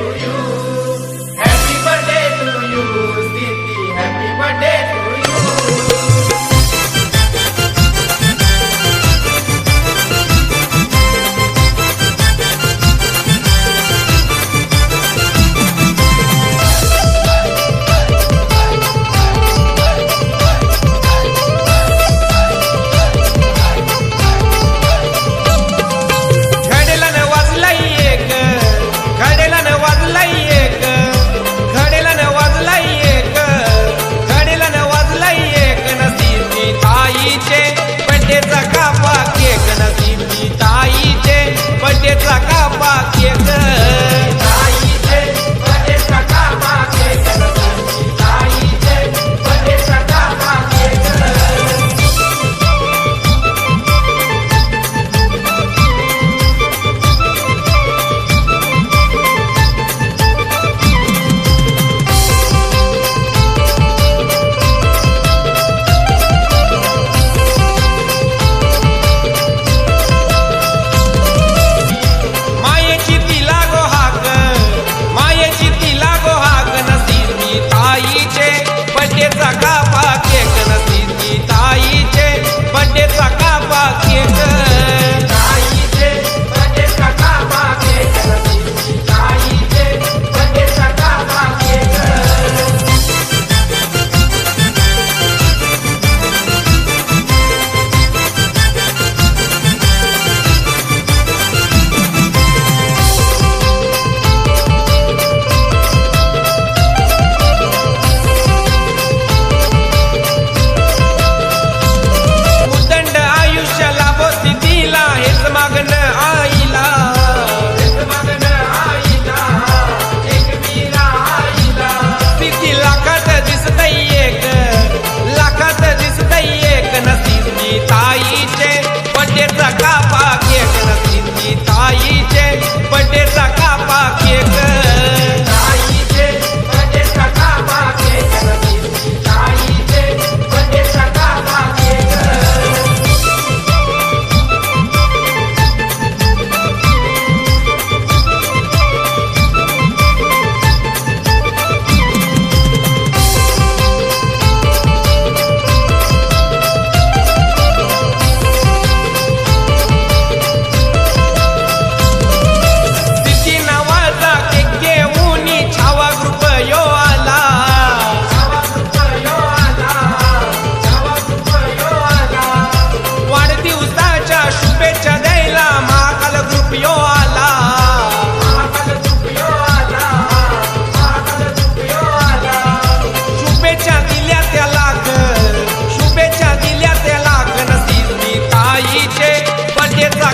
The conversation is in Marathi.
to you. Happy birthday to you, Siti. Happy birthday to you. बड्डेचा कापा केक ताईचे बड्डेचा कापा केक, ताईचे बड्डेचा कापा केक. बड्डेचा कापा केक नसती ताईचे बड्डेचा कापा केक ताईचे बड्डेचा कापा केक, ताईचे बड्डेचा कापा केक. ताईचे बड्डेचा कापा केक नसती ताईचे बड्डेचा कापा केक ताईचे बड्डेचा कापा केक, ताईचे बड्डेचा कापा केक. बड्डेचा